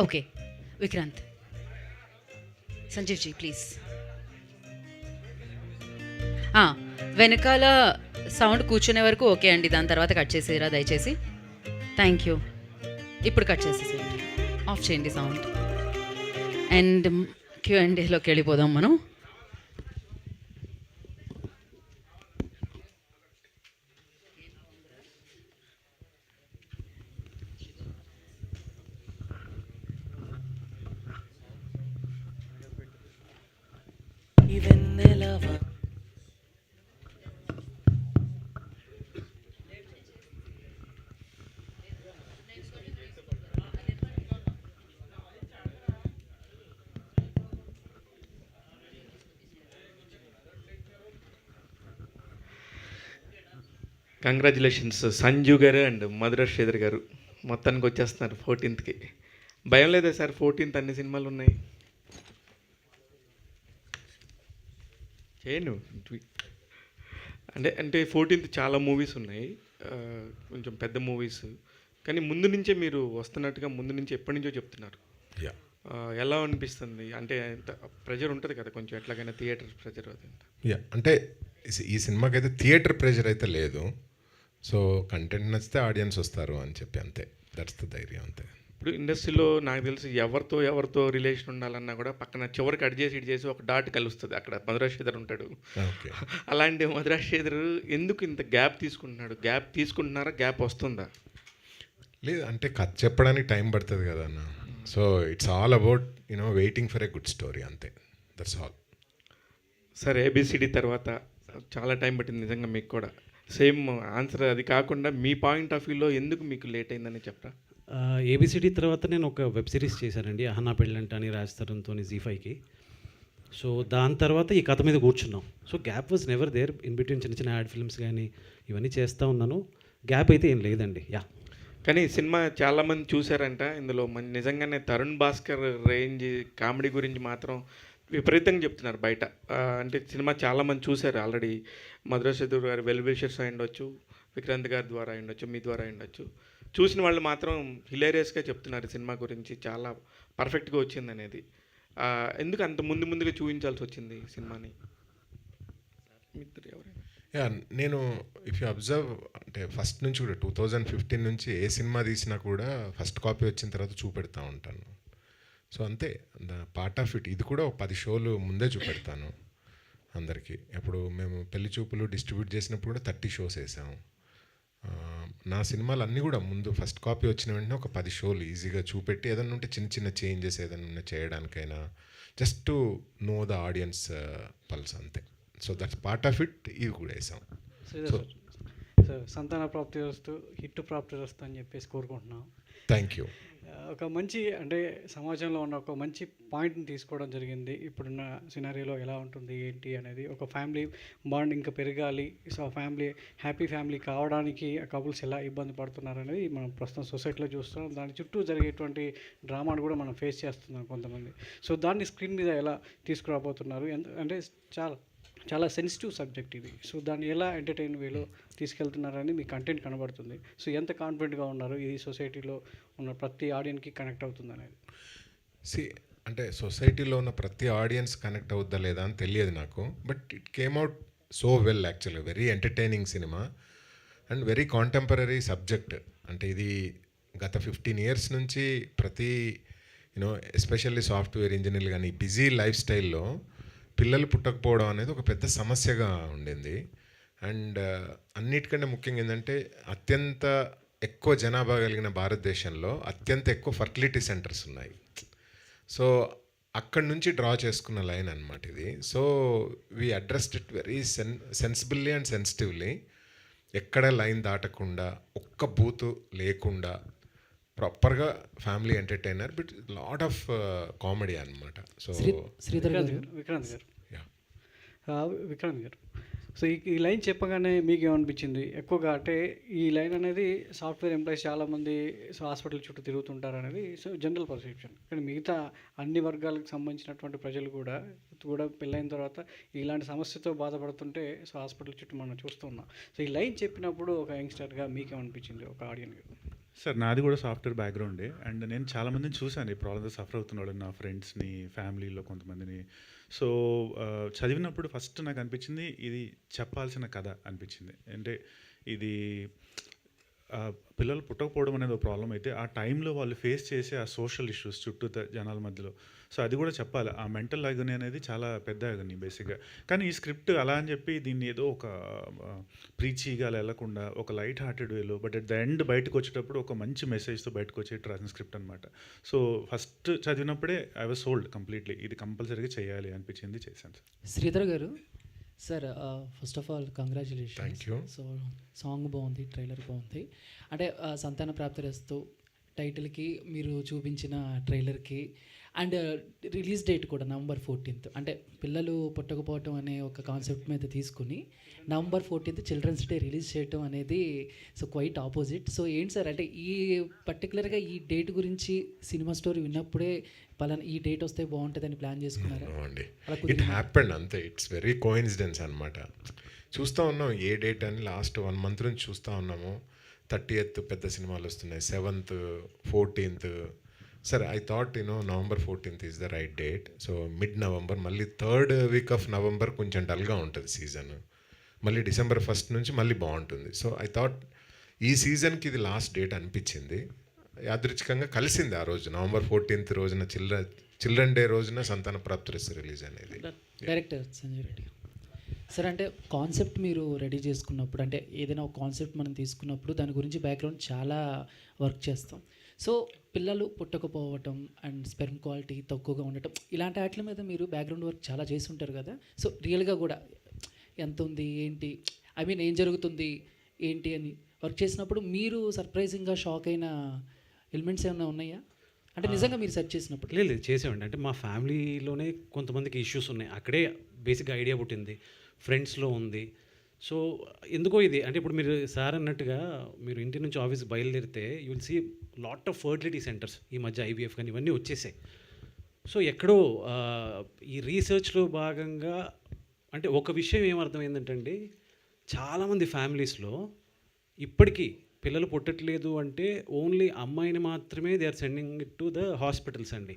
Okay, Vikrant. Sanjeev ji please. వెనకాల sound కూర్చునే వరకు ఓకే అండి, దాని తర్వాత కట్ చేసేరా దయచేసి. Thank you. ఇప్పుడు కట్ చేసేసేయండి, ఆఫ్ చేయండి సౌండ్. అండ్ Q&Aలోకి వెళ్ళిపోదాం మనం. కంగ్రాచులేషన్స్ సంజు గారు అండ్ మధుర శ్రీధర్ గారు, మొత్తానికి వచ్చేస్తున్నారు 14th. భయం లేదా సార్? 14th అన్ని సినిమాలు ఉన్నాయి. చేయను అంటే 14th చాలా మూవీస్ ఉన్నాయి, కొంచెం పెద్ద మూవీస్. కానీ ముందు నుంచే మీరు వస్తున్నట్టుగా ముందు నుంచి ఎప్పటి నుంచో చెప్తున్నారు. ఎలా అనిపిస్తుంది? అంటే ప్రెజర్ ఉంటుంది కదా కొంచెం, ఎట్లాగైనా థియేటర్ ప్రెజర్ అది. అంటే ఈ సినిమాకి అయితే థియేటర్ ప్రెషర్ అయితే లేదు. సో కంటెంట్ నచ్చితే ఆడియన్స్ వస్తారు అని చెప్పి అంతే, దట్స్ ద ధైర్యం అంతే. ఇప్పుడు ఇండస్ట్రీలో నాకు తెలిసి ఎవరితో రిలేషన్ ఉండాలన్నా కూడా పక్కన చివరికి అడి చేసి ఇటు చేసి ఒక డాట్ కలుస్తుంది, అక్కడ మధురాశ్రీధర్ ఉంటాడు. అలాంటి మధురాశ్రీధర్ ఎందుకు ఇంత గ్యాప్ తీసుకుంటున్నాడు? గ్యాప్ తీసుకుంటున్నారా, గ్యాప్ వస్తుందా? లేదు అంటే కథ చెప్పడానికి టైం పడుతుంది కదా అన్న. So it's all about waiting for a good story అంతే, దట్స్ ఆల్. సరే, ఏబిసిడి తర్వాత చాలా టైం పట్టింది నిజంగా మీకు కూడా. సేమ్ ఆన్సర్ అది కాకుండా మీ పాయింట్ ఆఫ్ వ్యూలో ఎందుకు మీకు లేట్ అయిందని చెప్పరా? ఏబిసిడి తర్వాత నేను ఒక వెబ్ సిరీస్ చేశానండి, అహనా పెళ్ళంట అని రాజ్ తరుణ్తో ZEE5కి. సో దాని తర్వాత ఈ కథ మీద కూర్చున్నాం. So gap was never there. In between చిన్న చిన్న యాడ్ ఫిల్మ్స్ కానీ ఇవన్నీ చేస్తూ ఉన్నాను, గ్యాప్ అయితే ఏం లేదండి. కానీ సినిమా చాలామంది చూశారంట, ఇందులో నిజంగానే తరుణ్ భాస్కర్ రేంజ్ కామెడీ గురించి మాత్రం విపరీతంగా చెప్తున్నారు బయట. అంటే సినిమా చాలామంది చూశారు ఆల్రెడీ. మధురాశ్రీధర్ గారు వెల్ విషర్స్ అయి ఉండొచ్చు, విక్రాంత్ గారి ద్వారా అయి ఉండొచ్చు, మీ ద్వారా అయి ఉండొచ్చు. చూసిన వాళ్ళు మాత్రం హిలేరియస్గా చెప్తున్నారు సినిమా గురించి, చాలా పర్ఫెక్ట్గా వచ్చింది అనేది. ఎందుకు అంత ముందుగా చూపించాల్సి వచ్చింది సినిమాని? నేను ఇఫ్ యూ అబ్జర్వ్ అంటే ఫస్ట్ నుంచి కూడా 2015 నుంచి ఏ సినిమా తీసినా కూడా ఫస్ట్ కాపీ వచ్చిన తర్వాత చూపెడతా ఉంటాను. సో అంతే, పార్ట్ ఆఫ్ ఇట్. ఇది కూడా ఒక 10 షోలు ముందే చూపెడతాను అందరికీ. ఇప్పుడు మేము పెళ్లి చూపులు డిస్ట్రిబ్యూట్ చేసినప్పుడు కూడా 30 షోస్ వేసాము. నా సినిమాలు అన్నీ కూడా ముందు ఫస్ట్ కాపీ వచ్చిన వెంటనే ఒక 10 షోలు ఈజీగా చూపెట్టి ఏదైనా ఉంటే చిన్న చిన్న చేంజెస్ ఏదైనా ఉన్న చేయడానికైనా just to know the audience pulse అంతే. So that's part of it. ఇవి కూడా వేసాం. సో సంతాన ప్రాప్తి వస్తూ హిట్ ప్రాప్తి వస్తూ అని చెప్పేసి కోరుకుంటున్నాం. Thank you. ఒక మంచి అంటే సమాజంలో ఉన్న ఒక మంచి పాయింట్ని తీసుకోవడం జరిగింది. ఇప్పుడున్న సినారియోలో ఎలా ఉంటుంది ఏంటి అనేది, ఒక ఫ్యామిలీ బాండ్ ఇంకా పెరగాలి, సో ఫ్యామిలీ హ్యాపీ ఫ్యామిలీ కావడానికి కపుల్స్ ఎలా ఇబ్బంది పడుతున్నారు అనేది మనం ప్రస్తుతం సొసైటీలో చూస్తున్నాం. దాని చుట్టూ జరిగేటువంటి డ్రామాను కూడా మనం ఫేస్ చేస్తున్నాం కొంతమంది. సో దాన్ని స్క్రీన్ మీద ఎలా తీసుకురాబోతున్నారు అంటే చాలా సెన్సిటివ్ సబ్జెక్ట్ ఇది. సో దాన్ని ఎలా ఎంటర్టైన్ వేలో తీసుకెళ్తున్నారని మీ కంటెంట్ కనబడుతుంది. సో ఎంత కాన్ఫిడెంట్గా ఉన్నారు ఇది సొసైటీలో ఉన్న ప్రతి ఆడియన్స్కి కనెక్ట్ అవుతుంది అనేది? అంటే సొసైటీలో ఉన్న ప్రతి ఆడియన్స్ కనెక్ట్ అవుద్దా లేదా అని తెలియదు నాకు, but it came out so well యాక్చువల్గా. Very entertaining cinema and very contemporary subject. అంటే ఇది గత 15 years నుంచి ప్రతి ఎస్పెషల్లీ సాఫ్ట్వేర్ ఇంజనీర్లు కానీ బిజీ లైఫ్ స్టైల్లో పిల్లలు పుట్టకపోవడం అనేది ఒక పెద్ద సమస్యగా ఉండింది. అండ్ అన్నిటికంటే ముఖ్యంగా ఏంటంటే అత్యంత ఎక్కువ జనాభా కలిగిన భారతదేశంలో అత్యంత ఎక్కువ ఫర్టిలిటీ సెంటర్స్ ఉన్నాయి. సో అక్కడి నుంచి డ్రా చేసుకున్న లైన్ అనమాట ఇది. So we addressed it very sensibly and sensitively. ఎక్కడ లైన్ దాటకుండా, ఒక్క బూతు లేకుండా ప్రాపర్గా family entertainer but lot of comedy అనమాట. సో విక్రాంత్ గారు సో ఈ లైన్ చెప్పగానే మీకు ఏమనిపించింది ఎక్కువగా? అంటే ఈ లైన్ అనేది సాఫ్ట్వేర్ ఎంప్లాయీస్ చాలామంది సో హాస్పిటల్ చుట్టూ తిరుగుతుంటారు అనేది సో జనరల్ పర్సెప్షన్. కానీ మిగతా అన్ని వర్గాలకు సంబంధించినటువంటి ప్రజలు కూడా పెళ్ళైన తర్వాత ఇలాంటి సమస్యతో బాధపడుతుంటే సో హాస్పిటల్ చుట్టూ మనం చూస్తున్నాం. సో ఈ లైన్ చెప్పినప్పుడు ఒక యంగ్స్టర్గా మీకేమనిపించింది ఒక ఆడియన్గా? సార్ నాది కూడా సాఫ్ట్వేర్ బ్యాక్గ్రౌండే అండ్ నేను చాలామందిని చూశాను ఈ ప్రాబ్లమ్తో సఫర్ అవుతున్న వాళ్ళని, నా ఫ్రెండ్స్ని, ఫ్యామిలీలో కొంతమందిని. సో చదివినప్పుడు ఫస్ట్ నాకు అనిపించింది ఇది చెప్పాల్సిన కథ అనిపించింది. అంటే ఇది పిల్లలు పుట్టకపోవడం అనేది ఒక ప్రాబ్లం అయితే ఆ టైంలో వాళ్ళు ఫేస్ చేసే ఆ సోషల్ ఇష్యూస్ చుట్టూ జనాల మధ్యలో, సో అది కూడా చెప్పాలి. ఆ మెంటల్ అగని అనేది చాలా పెద్ద అగని బేసిక్గా. కానీ ఈ స్క్రిప్ట్ అలా అని చెప్పి దీన్ని ఏదో ఒక ప్రీచీగా వెళ్లకుండా ఒక లైట్ హార్టెడ్ వేలో బట్ అట్ ద ఎండ్ బయటకు వచ్చేటప్పుడు ఒక మంచి మెసేజ్తో బయటకు వచ్చేట్టు రాసిన స్క్రిప్ట్ అనమాట. సో ఫస్ట్ చదివినప్పుడే ఐ వాజ్ సోల్డ్ కంప్లీట్లీ, ఇది కంపల్సరీగా చేయాలి అనిపించింది, చేశాను sir. Sridhar garu sir, first of all congratulations. Thank you. So song బాగుంది, ట్రైలర్ బాగుంది. అంటే సంతాన ప్రాప్తిరస్తు టైటిల్కి మీరు చూపించిన ట్రైలర్కి అండ్ రిలీజ్ డేట్ కూడా November 14th, అంటే పిల్లలు పుట్టకపోవటం అనే ఒక కాన్సెప్ట్ మీద తీసుకుని November 14th children's day release చేయటం అనేది సో క్వైట్ ఆపోజిట్. సో ఏంటి సార్, అంటే ఈ పర్టికులర్గా ఈ డేట్ గురించి సినిమా స్టోరీ విన్నప్పుడే పలానా ఈ డేట్ వస్తే బాగుంటుందని ప్లాన్ చేసుకున్నారా? అండి, అలా ఇట్ కుదిరిందా? హ్యాపెండ్ అంతే. ఇట్స్ వెరీ కోఇన్సిడెన్స్ అనమాట. చూస్తూ ఉన్నాం ఏ డేట్ అని, లాస్ట్ 1 month నుంచి చూస్తూ ఉన్నాము. 30th పెద్ద సినిమాలు వస్తున్నాయి, 7th, 14th. సరే, I thought November 14th is the right date. So mid-November, మళ్ళీ 3rd week of November కొంచెం డల్గా ఉంటుంది సీజన్, మళ్ళీ December 1st నుంచి మళ్ళీ బాగుంటుంది. సో ఐ థాట్ ఈ సీజన్కి ఇది లాస్ట్ డేట్ అనిపించింది. యాదృచ్ఛికంగా కలిసింది ఆ రోజు November 14th రోజున, చిల్డ్రన్ డే రోజున సంతాన ప్రాప్తిరస్తు రిలీజ్ అనేది. డైరెక్టర్ సంజయ్ రెడ్డి సార్, అంటే కాన్సెప్ట్ మీరు రెడీ చేసుకున్నప్పుడు, అంటే ఏదైనా ఒక కాన్సెప్ట్ మనం తీసుకున్నప్పుడు దాని గురించి బ్యాక్గ్రౌండ్ చాలా వర్క్ చేస్తాం. సో పిల్లలు పుట్టకపోవటం అండ్ స్పెర్మ్ క్వాలిటీ తక్కువగా ఉండటం ఇలాంటి వాటి మీద మీరు బ్యాక్గ్రౌండ్ వర్క్ చాలా చేసి ఉంటారు కదా. సో రియల్గా కూడా ఎంత ఉంది ఏంటి, ఐ మీన్ ఏం జరుగుతుంది ఏంటి అని వర్క్ చేసినప్పుడు మీరు సర్ప్రైజింగ్గా షాక్ అయిన ఎలిమెంట్స్ ఏమైనా ఉన్నాయా? అంటే నిజంగా మీరు సెర్చ్ చేసినప్పుడు. లేదు చేసేవాడి. అంటే మా ఫ్యామిలీలోనే కొంతమందికి ఇష్యూస్ ఉన్నాయి, అక్కడే బేసిక్గా ఐడియా పుట్టింది, ఫ్రెండ్స్లో ఉంది. సో ఎందుకో ఇది అంటే ఇప్పుడు మీరు సార్ అన్నట్టుగా మీరు ఇంటి నుంచి ఆఫీస్కి బయలుదేరితే you will see lot of fertility centres, ఈ మధ్య ఐవీఎఫ్ కానీ ఇవన్నీ వచ్చేసాయి. సో ఎక్కడో ఈ రీసెర్చ్లో భాగంగా అంటే ఒక విషయం ఏమర్థమైందంటే చాలామంది ఫ్యామిలీస్లో ఇప్పటికీ పిల్లలు పుట్టట్లేదు అంటే ఓన్లీ అమ్మాయిని మాత్రమే they are sending it to the hospitals అండి,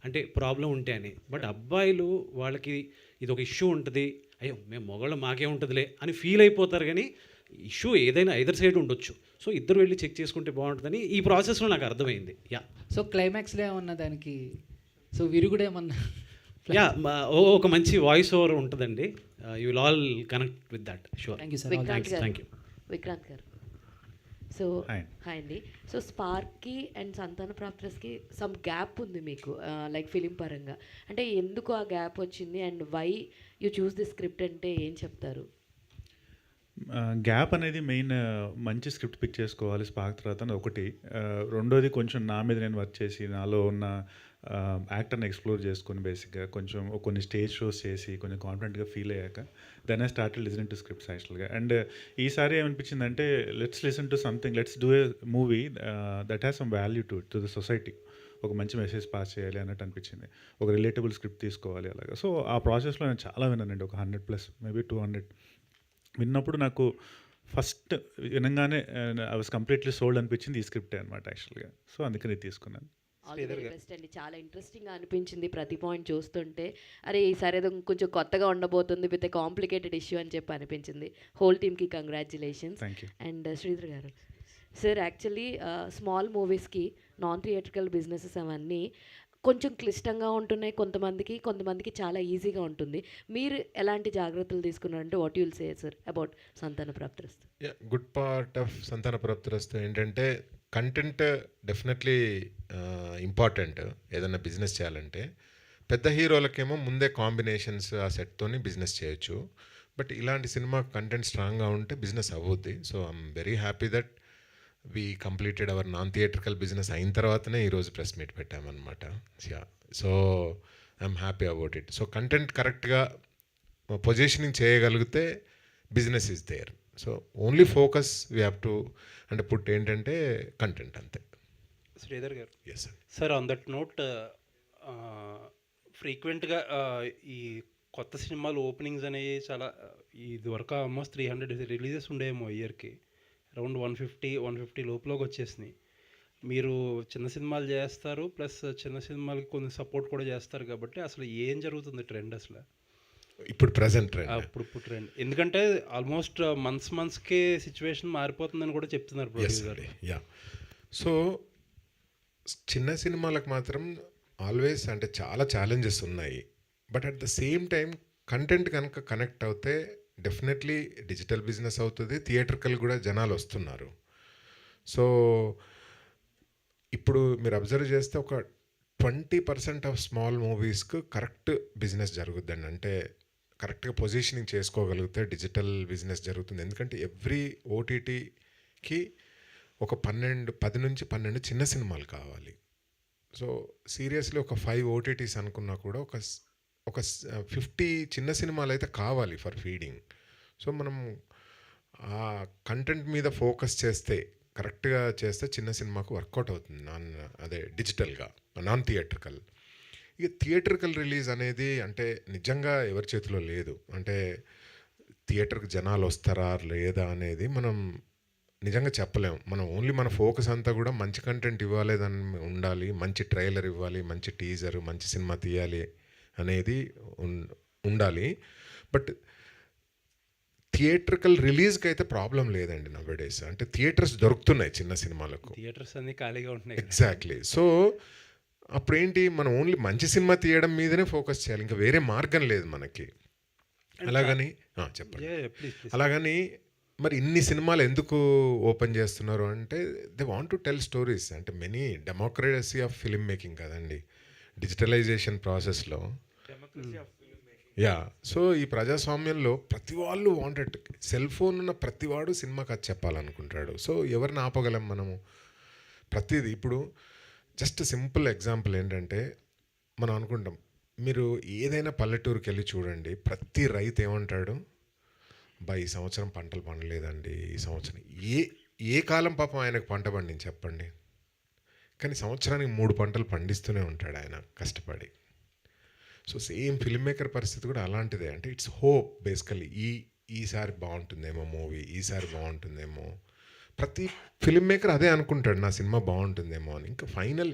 అంటే ప్రాబ్లం ఉంటే అని. బట్ అబ్బాయిలు వాళ్ళకి ఇది ఒక ఇష్యూ ఉంటుంది, అయ్యో మేము మగవాళ్ళు మాకే ఉంటుందిలే అని ఫీల్ అయిపోతారు. కానీ ఇష్యూ ఏదైనా ఐదర్ సైడ్ ఉండొచ్చు. సో ఇద్దరు వెళ్ళి చెక్ చేసుకుంటే బాగుంటుందని ఈ ప్రాసెస్లో నాకు అర్థమైంది. యా, సో క్లైమాక్స్లో ఏమన్నా దానికి సో విరుగుడు ఏమన్నా? యా, ఒక మంచి వాయిస్ ఓవర్ ఉంటుందండి. You will all connect with that. Sure. Thank you sir. Thank you. Vikrant garu, so Hi. Hi అండి. సో స్పార్క్కి అండ్ సంతాన ప్రాప్తికి సమ్ గ్యాప్ ఉంది మీకు, లైక్ ఫిలిం పరంగా. అంటే ఎందుకు ఆ గ్యాప్ వచ్చింది and why you choose the script అంటే ఏం చెప్తారు? గ్యాప్ అనేది మెయిన్, మంచి స్క్రిప్ట్ పిక్ చేసుకోవాలి స్పార్క్ తర్వాత అని ఒకటి. రెండోది కొంచెం నా మీద నేను వర్క్ చేసి నాలో ఉన్న యాక్టర్ని ఎక్స్ప్లోర్ చేసుకొని బేసిక్గా కొంచెం కొన్ని స్టేజ్ షోస్ చేసి కొంచెం కాన్ఫిడెంట్గా ఫీల్ అయ్యాక then I start listen to scripts యాక్చువల్గా. అండ్ ఈసారి ఏమనిపించిందంటే let's listen to something, let's do a movie that has some value to the society. ఒక మంచి మెసేజ్ పాస్ చేయాలి అన్నట్టు అనిపించింది. ఒక రిలేటబుల్ స్క్రిప్ట్ తీసుకోవాలి అలాగా. సో ఆ ప్రాసెస్లో నేను చాలా విన్నానండి, ఒక 100+ మేబీ 200 విన్నప్పుడు నాకు ఫస్ట్ వినగానే ఐ వాస్ కంప్లీట్లీ సోల్డ్ అనిపించింది ఈ స్క్రిప్టే అనమాట యాక్చువల్గా. సో అందుకని తీసుకున్నాను. ఆల్ ది వెరీ బెస్ట్ అండి. చాలా ఇంట్రెస్టింగ్గా అనిపించింది ప్రతి పాయింట్ చూస్తుంటే. అరే ఈసారి ఏదో కొంచెం కొత్తగా ఉండబోతుంది విత్ ఏ కాంప్లికేటెడ్ ఇష్యూ అని చెప్పి అనిపించింది. హోల్ టీమ్కి congratulations. Thank you. And Sridhar garu sir, actually small మూవీస్కి నాన్ థియేట్రికల్ బిజినెసెస్ అవన్నీ కొంచెం క్లిష్టంగా ఉంటున్నాయి కొంతమందికి చాలా ఈజీగా ఉంటుంది. మీరు ఎలాంటి జాగ్రత్తలు తీసుకున్నారంటే what you'll say sir about Santhana Prapthirasthu? Good part of Santhana Prapthirasthu ఏంటంటే కంటెంట్ డెఫినెట్లీ ఇంపార్టెంట్ ఏదైనా బిజినెస్ చేయాలంటే. పెద్ద హీరోలకేమో ముందే కాంబినేషన్స్ ఆ సెట్తోని బిజినెస్ చేయొచ్చు. బట్ ఇలాంటి సినిమా కంటెంట్ స్ట్రాంగ్గా ఉంటే బిజినెస్ అవ్వద్ది. So I'm very happy that we completed our non theatrical business అయిన తర్వాతనే ఈరోజు ప్రెస్ మీట్ పెట్టామన్నమాట. So I'm happy about it. So content కరెక్ట్గా పొజిషనింగ్ చేయగలిగితే business is there. So only focus we have to అంటే put ఏంటంటే content అంతే. శ్రీధర్ గారు, yes sir. Sir on that note, ఫ్రీక్వెంట్గా ఈ కొత్త సినిమాలు ఓపెనింగ్స్ అనేవి చాలా ఇది వరకు ఆల్మోస్ట్ 300 రిలీజెస్ ఉండేమో ఇయర్కి, అరౌండ్ 150 లోపలకి వచ్చేసినాయి. మీరు చిన్న సినిమాలు చేస్తారు, ప్లస్ చిన్న సినిమాలకి కొన్ని సపోర్ట్ కూడా చేస్తారు కాబట్టి అసలు ఏం జరుగుతుంది ట్రెండ్ అసలు? ఇప్పుడు ప్రజెంట్ ట్రెండ్ ఇప్పుడు ట్రెండ్ ఎందుకంటే ఆల్మోస్ట్ మంత్స్కే సిచ్యువేషన్ మారిపోతుందని కూడా చెప్తున్నారు ప్రొడ్యూసర్. యా. సో చిన్న సినిమాలకు మాత్రం ఆల్వేస్ అంటే చాలా ఛాలెంజెస్ ఉన్నాయి. But at the same time content కనుక కనెక్ట్ అవుతే డెఫినెట్లీ డిజిటల్ బిజినెస్ అవుతుంది, థియేటర్కల్ కూడా జనాలు వస్తున్నారు. సో ఇప్పుడు మీరు అబ్జర్వ్ చేస్తే ఒక 20% ఆఫ్ స్మాల్ మూవీస్కి కరెక్ట్ బిజినెస్ జరుగుద్దండి. అంటే కరెక్ట్గా పొజిషనింగ్ చేసుకోగలిగితే డిజిటల్ బిజినెస్ జరుగుతుంది. ఎందుకంటే ఎవ్రీ ఓటీటీకి ఒక 10 నుంచి 12 చిన్న సినిమాలు కావాలి. సో సీరియస్లీ ఒక 5 ఓటీటీస్ అనుకున్నా కూడా ఒక 50 చిన్న సినిమాలు అయితే కావాలి ఫర్ ఫీడింగ్. సో మనం ఆ కంటెంట్ మీద ఫోకస్ చేస్తే, కరెక్ట్గా చేస్తే చిన్న సినిమాకు వర్కౌట్ అవుతుంది. అదే డిజిటల్గా, నాన్ థియేట్రికల్. ఇక థియేట్రికల్ రిలీజ్ అనేది అంటే నిజంగా ఎవరి చేతిలో లేదు. అంటే థియేటర్కి జనాలు వస్తారా లేదా అనేది మనం నిజంగా చెప్పలేము. మనం ఓన్లీ మన ఫోకస్ అంతా కూడా మంచి కంటెంట్ ఇవ్వాలి, దాన్ని ఉండాలి, మంచి ట్రైలర్ ఇవ్వాలి, మంచి టీజర్, మంచి సినిమా తీయాలి అనేది ఉండాలి. బట్ థియేట్రికల్ రిలీజ్కి అయితే ప్రాబ్లం లేదండి నవ్వేడేస్. అంటే థియేటర్స్ దొరుకుతున్నాయి చిన్న సినిమాలకు. థియేటర్స్ అన్ని ఖాళీగా ఉంటున్నాయి. ఎగ్జాక్ట్లీ. సో అప్పుడేంటి, మనం ఓన్లీ మంచి సినిమా తీయడం మీదనే ఫోకస్ చేయాలి, ఇంకా వేరే మార్గం లేదు మనకి. అలాగని చెప్పండి. అలాగని మరి ఇన్ని సినిమాలు ఎందుకు ఓపెన్ చేస్తున్నారు అంటే they want to tell stories. అంటే many democracy of film making కదండి డిజిటలైజేషన్ ప్రాసెస్లో. యా. సో ఈ ప్రజాస్వామ్యంలో ప్రతి వాళ్ళు వాంటెడ్, సెల్ ఫోన్ ఉన్న ప్రతివాడు సినిమా కథ చెప్పాలనుకుంటాడు. సో ఎవరిని ఆపగలం మనము? ప్రతిదీ ఇప్పుడు జస్ట్ సింపుల్ ఎగ్జాంపుల్ ఏంటంటే, మనం అనుకుంటాం, మీరు ఏదైనా పల్లెటూరుకి వెళ్ళి చూడండి, ప్రతి రైతు ఏమంటాడు, ఈ సంవత్సరం పంటలు పండలేదండి, ఈ సంవత్సరం ఏ కాలం పాపం ఆయనకు పంట పండింది చెప్పండి. కానీ సంవత్సరానికి 3 పంటలు పండిస్తూనే ఉంటాడు ఆయన కష్టపడి. సో సేమ్ ఫిల్మ్ మేకర్ పరిస్థితి కూడా అలాంటిదే. అంటే ఇట్స్ హోప్ బేసికలీ. ఈసారి బాగుంటుందేమో మూవీ, ఈసారి బాగుంటుందేమో. ప్రతి ఫిల్మ్ మేకర్ అదే అనుకుంటాడు, నా సినిమా బాగుంటుందేమో అని. ఇంకా ఫైనల్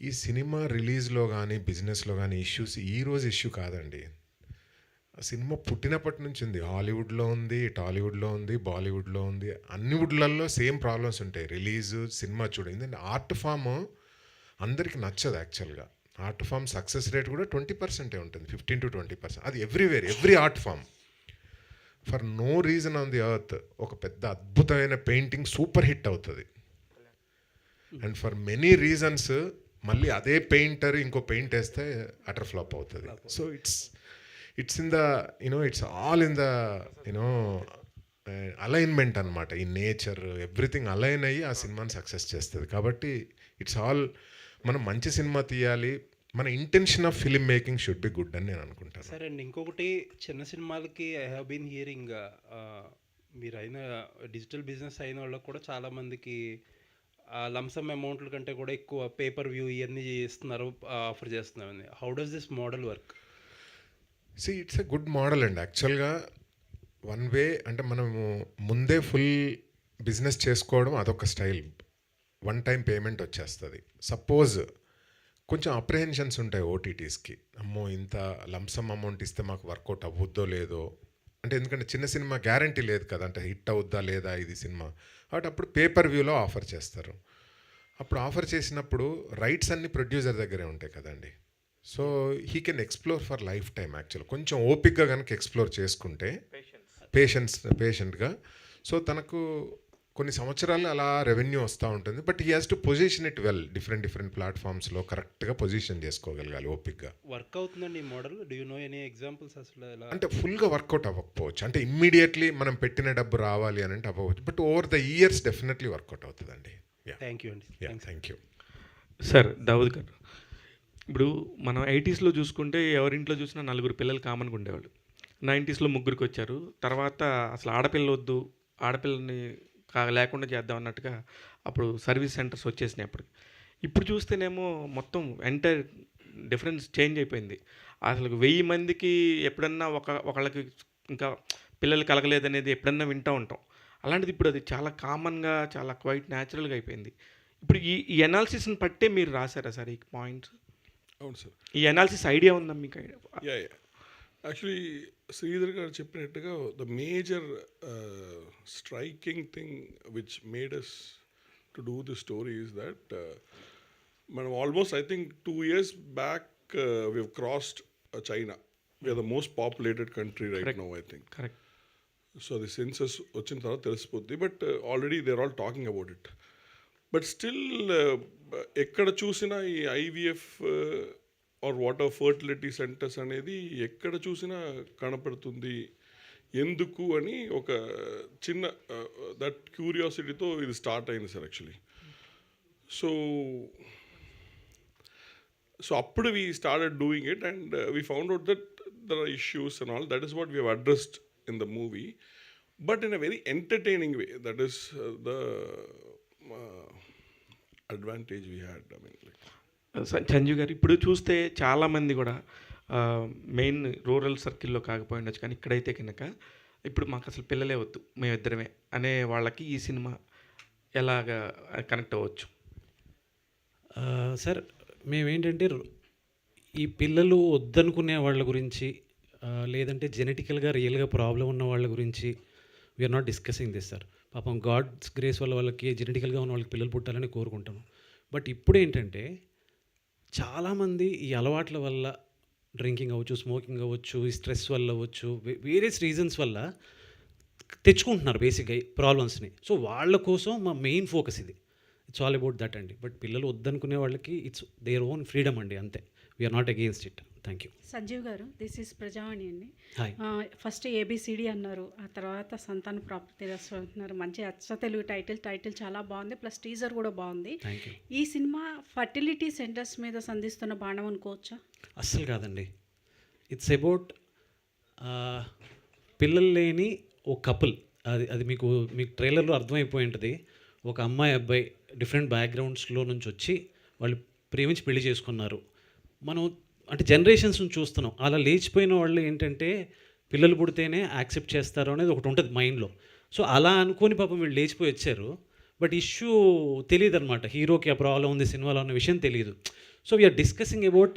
ఈ సినిమా రిలీజ్లో కానీ బిజినెస్లో కానీ ఇష్యూస్ ఈరోజు ఇష్యూ కాదండి. ఆ సినిమా పుట్టినప్పటి నుంచి ఉంది. హాలీవుడ్లో ఉంది, టాలీవుడ్లో ఉంది, బాలీవుడ్లో ఉంది. అన్ని వుడ్లలో సేమ్ ప్రాబ్లమ్స్ ఉంటాయి. రిలీజు, సినిమా చూడండి. ఆర్ట్ ఫామ్ అందరికీ నచ్చదు యాక్చువల్గా. ఆర్ట్ ఫామ్ సక్సెస్ రేట్ కూడా 20% ఉంటుంది, 15 to 20%. అది everywhere, every art form. For no reason on the earth ఒక పెద్ద అద్భుతమైన పెయింటింగ్ సూపర్ హిట్ అవుతుంది. అండ్ ఫర్ మెనీ రీజన్స్ మళ్ళీ అదే పెయింటర్ ఇంకో పెయింట్ వేస్తే అటర్ ఫ్లాప్ అవుతుంది. So it's in the it's all in the alignment అనమాట. ఈ నేచర్ ఎవ్రీథింగ్ అలైన్ అయ్యి ఆ సినిమాని సక్సెస్ చేస్తుంది. కాబట్టి ఇట్స్ ఆల్, మనం మంచి సినిమా తీయాలి, మన intention of film making should be good అని నేను అనుకుంటాను. సరే అండి, ఇంకొకటి చిన్న సినిమాలకి ఐ హ్యావ్ బీన్ హియరింగ్, మీరు అయిన డిజిటల్ బిజినెస్ అయిన వాళ్ళకి కూడా చాలామందికి లంసమ్ అమౌంట్ల కంటే కూడా ఎక్కువ పేపర్ వ్యూ ఇవన్నీ ఇస్తున్నారు, ఆఫర్ చేస్తున్నామని. How does this model work? It's a good model అండి. యాక్చువల్గా వన్ వే అంటే మనము ముందే ఫుల్ బిజినెస్ చేసుకోవడం అదొక స్టైల్. వన్ టైం పేమెంట్ వచ్చేస్తుంది. సపోజ్ కొంచెం అప్రిహెన్షన్స్ ఉంటాయి ఓటీటీస్కి, అమ్మో ఇంత లంసమ్ అమౌంట్ ఇస్తే మాకు వర్కౌట్ అవ్వద్దో లేదో అంటే, ఎందుకంటే చిన్న సినిమా గ్యారంటీ లేదు కదా, అంటే హిట్ అవుద్దా లేదా ఇది సినిమా. కాబట్టి అప్పుడు పేపర్ వ్యూలో ఆఫర్ చేస్తారు. అప్పుడు ఆఫర్ చేసినప్పుడు రైట్స్ అన్ని ప్రొడ్యూసర్ దగ్గరే ఉంటాయి కదండి. So he can explore for life time. Actual కొంచెం ఓపిక్గా కనుక ఎక్స్ప్లోర్ చేసుకుంటే పేషెంట్గా, సో తనకు కొన్ని సంవత్సరాలు అలా రెవెన్యూ వస్తూ ఉంటుంది. But he has to position it well, different ప్లాట్ఫామ్స్లో కరెక్ట్గా పొజిషన్ చేసుకోగలగాలి ఓపిక్గా. వర్క్ అవుతుందండి ఈ model? Do you know any examples? అసలు అంటే ఫుల్గా వర్కౌట్ అవ్వకపోవచ్చు, అంటే ఇమ్మీడియట్లీ మనం పెట్టిన డబ్బు రావాలి అని అంటే అవ్వవచ్చు. But over the years definitely work out అవుతుందండి. థ్యాంక్ యూ అండి. Thank you sir. Dawood garu, ఇప్పుడు మనం 80sలో చూసుకుంటే ఎవరింట్లో చూసినా 4 పిల్లలు కామన్గా ఉండేవాళ్ళు. 90sలో 3 వచ్చారు. తర్వాత అసలు ఆడపిల్ల వద్దు, ఆడపిల్లని లేకుండా చేద్దాం అన్నట్టుగా అప్పుడు సర్వీస్ సెంటర్స్ వచ్చేసినాయి. ఇప్పుడు చూస్తేనేమో మొత్తం ఎంటైర్ డిఫరెన్స్ చేంజ్ అయిపోయింది. అసలు 1000 మందికి ఎప్పుడన్నా ఒకళ్ళకి ఇంకా పిల్లలు కలగలేదనేది ఎప్పుడన్నా వింటూ ఉంటాం. అలాంటిది ఇప్పుడు అది చాలా కామన్గా, చాలా క్వైట్ న్యాచురల్గా అయిపోయింది. ఇప్పుడు ఈ అనాలిసిస్ని పట్టే మీరు రాశారా సార్ ఈ పాయింట్స్? అవును సార్. ఈ అనాలిసిస్ ఐడియా ఉందా మీకు? యా యాక్చువల్లీ శ్రీధర్ గారు చెప్పినట్టుగా the major striking thing which made us to do the story is that మనం almost I think 2 years back we have crossed China. We are the most populated country right now I think. Correct. So అది census వచ్చిన తర్వాత తెలిసిపోద్ది, but already they are all talking about it. But still ఎక్కడ చూసినా ఈ IVF or water fertility centres అనేది ఎక్కడ చూసినా కనపడుతుంది. ఎందుకు అని ఒక చిన్న దట్ క్యూరియాసిటీతో ఇది స్టార్ట్ అయింది సార్ యాక్చువల్లీ. సో అప్పుడు we started doing it and we found out that there are issues and all. That is what we have addressed in the movie, but in a very entertaining way. That is the advantage we had. I mean, like. Sanjeev గారు, ఇప్పుడు చూస్తే చాలామంది కూడా main rural సర్కిల్లో కాకపోయి ఉండొచ్చు, కానీ ఇక్కడైతే కనుక ఇప్పుడు మాకు అసలు పిల్లలే వద్దు, మేమిద్దరమే అనే వాళ్ళకి ఈ సినిమా ఎలాగా కనెక్ట్ అవ్వచ్చు? సార్ మేమేంటంటే ఈ పిల్లలు వద్దనుకునే వాళ్ళ గురించి లేదంటే జెనెటికల్గా రియల్గా ప్రాబ్లం ఉన్న వాళ్ళ గురించి we are not discussing this sir. పాపం గాడ్స్ గ్రేస్ వల్ల వాళ్ళకి జెనెటికల్గా ఉన్న వాళ్ళకి పిల్లలు పుట్టాలని కోరుకుంటాము. బట్ ఇప్పుడు ఏంటంటే చాలామంది ఈ అలవాట్ల వల్ల డ్రింకింగ్ అవ్వచ్చు, స్మోకింగ్ అవ్వచ్చు, ఈ స్ట్రెస్ వల్ల అవ్వచ్చు, వేరియస్ రీజన్స్ వల్ల తెచ్చుకుంటున్నారు బేసిక్గా ప్రాబ్లమ్స్ని. సో వాళ్ళ కోసం మా మెయిన్ ఫోకస్ ఇది. ఇట్స్ ఆల్ అబౌట్ దట్ అండి. బట్ పిల్లలు వద్దనుకునే వాళ్ళకి ఇట్స్ దేర్ ఓన్ ఫ్రీడమ్ అండి, అంతే. We are not against it. Thank you. Sanjeev గారు, దిస్ ఈస్ ప్రజావాణి అండి. హాయ్. ఫస్ట్ ఏబిసిడి అన్నారు, ఆ తర్వాత సంతాన ప్రాప్తి రసం అంటున్నారు. మంచి అచ్చ తెలుగు టైటిల్ చాలా బాగుంది, ప్లస్ టీజర్ కూడా బాగుంది. Thank you. ఈ సినిమా ఫర్టిలిటీ సెంటర్స్ మీద సంధిస్తున్న బాణం అనుకోవచ్చా? అస్సలు కాదండి. ఇట్స్ అబౌట్ పిల్లలు లేని ఓ కపుల్. అది మీకు ట్రైలర్లో అర్థమైపోయి ఉంటుంది. ఒక అమ్మాయి అబ్బాయి డిఫరెంట్ బ్యాక్గ్రౌండ్స్లో నుంచి వచ్చి వాళ్ళు ప్రేమించి పెళ్లి చేసుకున్నారు. మనం అంటే జనరేషన్స్ నుంచి చూస్తున్నాం. అలా లేచిపోయిన వాళ్ళు ఏంటంటే పిల్లలు పుడితేనే యాక్సెప్ట్ చేస్తారు అనేది ఒకటి ఉంటుంది మైండ్లో. సో అలా అనుకొని పాపం వీళ్ళు లేచిపోయి వచ్చారు. బట్ ఇష్యూ తెలియదు అనమాట, హీరోకి ఆ ప్రాబ్లం ఉంది సినిమాలో అన్న విషయం తెలియదు. సో వీఆర్ డిస్కసింగ్ అబౌట్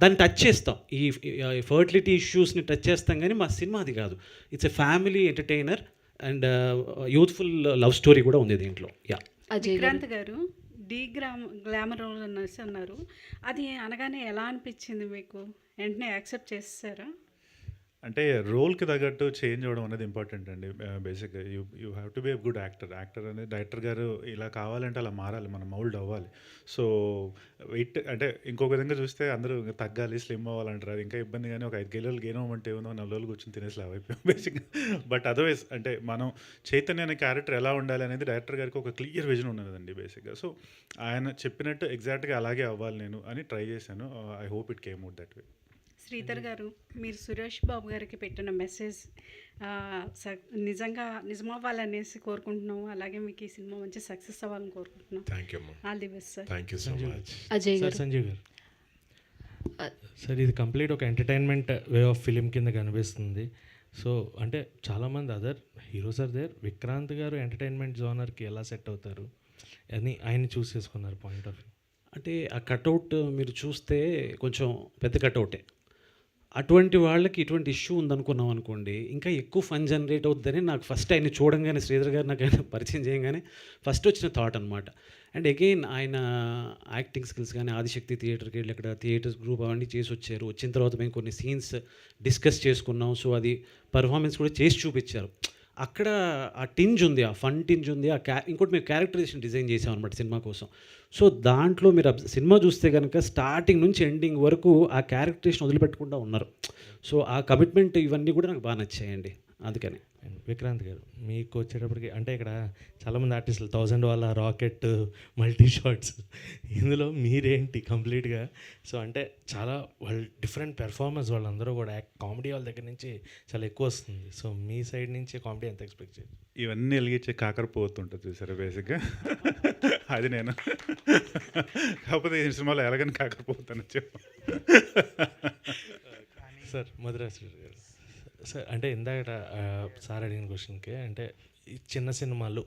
దాన్ని టచ్ చేస్తాం, ఈ ఫర్టిలిటీ ఇష్యూస్ని టచ్ చేస్తాం, కానీ మా సినిమా అది కాదు. It's a family entertainer and youthful love story కూడా ఉంది దీంట్లో. యా. విక్రాంత్ గారు, గ్లామర్ రోల్ అనేసి అన్నారు. అది అనగానే ఎలా అనిపించింది మీకు? వెంటనే యాక్సెప్ట్ చేస్తారా? అంటే రోల్కి తగ్గట్టు చేంజ్ అవ్వడం అనేది ఇంపార్టెంట్ అండి. బేసిక్గా you have to be a good actor. Actor అనేది డైరెక్టర్ గారు ఇలా కావాలంటే అలా మారాలి, మనం మౌల్డ్ అవ్వాలి. సో వెయిట్ అంటే ఇంకొక విధంగా చూస్తే అందరూ తగ్గాలి, స్లిమ్ అవ్వాలంటారు. అది ఇంకా ఇబ్బంది, కానీ ఒక 5 కిలోలు గెయిన్ అవ్వమంటే ఏమో 4 రోజులు కూర్చొని తినేసి లావ్ అయిపోయాం బేసిక్గా. బట్ అదర్వైజ్ అంటే మనం చైతన్య అనే క్యారెక్టర్ ఎలా ఉండాలి అనేది డైరెక్టర్ గారికి ఒక క్లియర్ విజన్ ఉన్నదండి బేసిక్గా. సో ఆయన చెప్పినట్టు ఎగ్జాక్ట్గా అలాగే అవ్వాలి నేను అని ట్రై చేశాను. I hope it came out that way. Sridhar గారు, మీరు సురేష్ బాబు గారికి పెట్టిన మెసేజ్ నిజమవ్వాలనేసి కోరుకుంటున్నాము. అలాగే మీకు ఈ సినిమా మంచి సక్సెస్ అవ్వాలని కోరుకుంటున్నాం. థ్యాంక్ యూ అమ్మా. All the best sir. Thank you so much. Ajay sir, గారు. సంజీవ్ గారు సార్, ఇది కంప్లీట్ ఒక ఎంటర్టైన్మెంట్ వే ఆఫ్ ఫిలిం కింద కనిపిస్తుంది. సో అంటే చాలామంది other heroes are there. Vikrant గారు ఎంటర్టైన్మెంట్ జోనర్కి ఎలా సెట్ అవుతారు అని ఆయన చూస్ చేసుకున్నారు పాయింట్ ఆఫ్ వ్యూ. అంటే ఆ కట్అవుట్ మీరు చూస్తే కొంచెం పెద్ద కట్అవుటే. అటువంటి వాళ్ళకి ఇటువంటి ఇష్యూ ఉందనుకున్నాం అనుకోండి, ఇంకా ఎక్కువ ఫన్ జనరేట్ అవుతుందని నాకు ఫస్ట్ ఆయన చూడంగానే, శ్రీధర్ గారు నాకు ఆయన పరిచయం చేయగానే ఫస్ట్ వచ్చిన థాట్ అనమాట. అండ్ అగైన్ ఆయన యాక్టింగ్ స్కిల్స్ కానీ, ఆదిశక్తి థియేటర్కి వెళ్ళి అక్కడ థియేటర్స్ గ్రూప్ అవన్నీ చేసి వచ్చారు. వచ్చిన తర్వాత మేము కొన్ని సీన్స్ డిస్కస్ చేసుకున్నాం. సో అది పర్ఫార్మెన్స్ కూడా చేసి చూపించారు. అక్కడ ఆ టింజ్ ఉంది, ఆ ఫన్ టింజ్ ఉంది. ఇంకోటి మేము క్యారెక్టరైజేషన్ డిజైన్ చేసాం అనమాట సినిమా కోసం. సో దాంట్లో మీరు సినిమా చూస్తే కనుక స్టార్టింగ్ నుంచి ఎండింగ్ వరకు ఆ క్యారెక్టరైజేషన్ వదిలిపెట్టకుండా ఉన్నారు. సో ఆ కమిట్మెంట్ ఇవన్నీ కూడా నాకు బాగా నచ్చాయండి. అందుకని విక్రాంత్ గారు, మీకు వచ్చేటప్పటికి అంటే ఇక్కడ చాలామంది ఆర్టిస్టులు 1000 వాళ్ళ రాకెట్, మల్టీ షాట్స్, ఇందులో మీరేంటి కంప్లీట్గా? సో అంటే చాలా వాళ్ళు డిఫరెంట్ పెర్ఫార్మెన్స్, వాళ్ళందరూ కూడా కామెడీ వాళ్ళ దగ్గర నుంచి చాలా ఎక్కువ వస్తుంది. సో మీ సైడ్ నుంచి కామెడీ ఎంత ఎక్స్పెక్ట్ చేయాలి? ఇవన్నీ వెలిగించే కాకరపోతుంటుంది చూసారా బేసిక్గా, అది నేను. కాకపోతే ఈ సినిమాలో ఎలాగని కాకరపోతానని చెప్పు. సార్, మధురాశ్రీ గారు సార్, అంటే ఇందాక సార్ అడిగిన క్వశ్చన్కి అంటే ఈ చిన్న సినిమాలు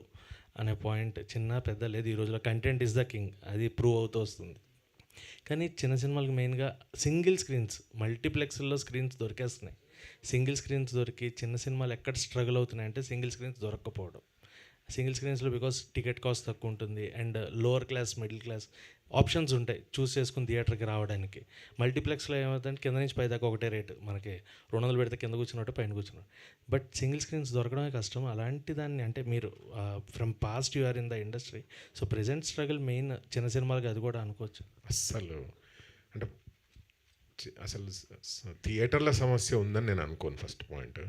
అనే పాయింట్ చిన్న పెద్ద లేదు, ఈ రోజులో కంటెంట్ ఇస్ ద కింగ్, అది ప్రూవ్ అవుతూ వస్తుంది. కానీ చిన్న సినిమాలకు మెయిన్గా సింగిల్ స్క్రీన్స్, మల్టీప్లెక్స్లో స్క్రీన్స్ దొరికేస్తున్నాయి. సింగిల్ స్క్రీన్స్ దొరికి చిన్న సినిమాలు ఎక్కడ స్ట్రగుల్ అవుతున్నాయంటే సింగిల్ స్క్రీన్స్ దొరక్కపోవడం. సింగిల్ స్క్రీన్స్లో బికాస్ టికెట్ కాస్ట్ తక్కువ ఉంటుంది and lower class, middle class options ఉంటాయి చూస్ చేసుకుని థియేటర్కి రావడానికి. మల్టీప్లెక్స్లో ఏమవుతుందంటే కింద నుంచి పైదాకా ఒకటే రేటు, మనకి 200 పెడితే కింద కూర్చున్నట్టు పైన కూర్చున్నట్టు. బట్ సింగిల్ స్క్రీన్స్ దొరకడమే కష్టం. అలాంటి దాన్ని అంటే మీరు from past you are in the industry, so present struggle main చిన్న సినిమాలకి అది కూడా అనుకోవచ్చు. అస్సలు అంటే అసలు థియేటర్ల సమస్య ఉందని నేను అనుకోను, ఫస్ట్ పాయింట్.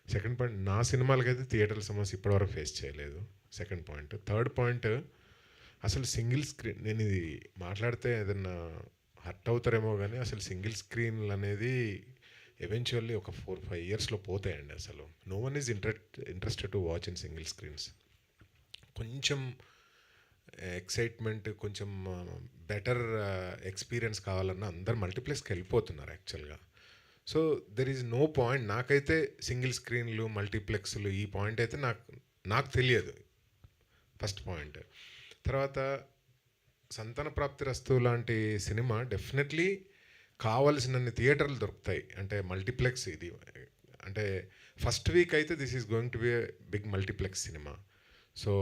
సెకండ్ పాయింట్, నా సినిమాలకైతే థియేటర్ల సమస్య ఇప్పటివరకు ఫేస్ చేయలేదు. Second point. థర్డ్ పాయింట్, అసలు సింగిల్ స్క్రీన్, నేను ఇది మాట్లాడితే ఏదన్నా హర్ట్ అవుతారేమో కానీ అసలు సింగిల్ స్క్రీన్లు అనేది ఎవెన్చువల్లీ ఒక 4-5 ఇయర్స్లో పోతాయండి. అసలు no one is interested to watch in single screens. కొంచెం ఎక్సైట్మెంట్, కొంచెం బెటర్ ఎక్స్పీరియన్స్ కావాలన్నా అందరు మల్టీప్లెక్స్కి వెళ్ళిపోతున్నారు యాక్చువల్గా. So there is no point. నాకైతే సింగిల్ స్క్రీన్లు, మల్టీప్లెక్స్లు ఈ పాయింట్ అయితే నాకు తెలియదు, ఫస్ట్ పాయింట్. తర్వాత సంతాన ప్రాప్తి రస్తు లాంటి సినిమా డెఫినెట్లీ కావలసినన్ని థియేటర్లు దొరుకుతాయి. అంటే మల్టీప్లెక్స్ ఇది అంటే ఫస్ట్ వీక్ అయితే this is going to be a big multiplex సినిమా. సో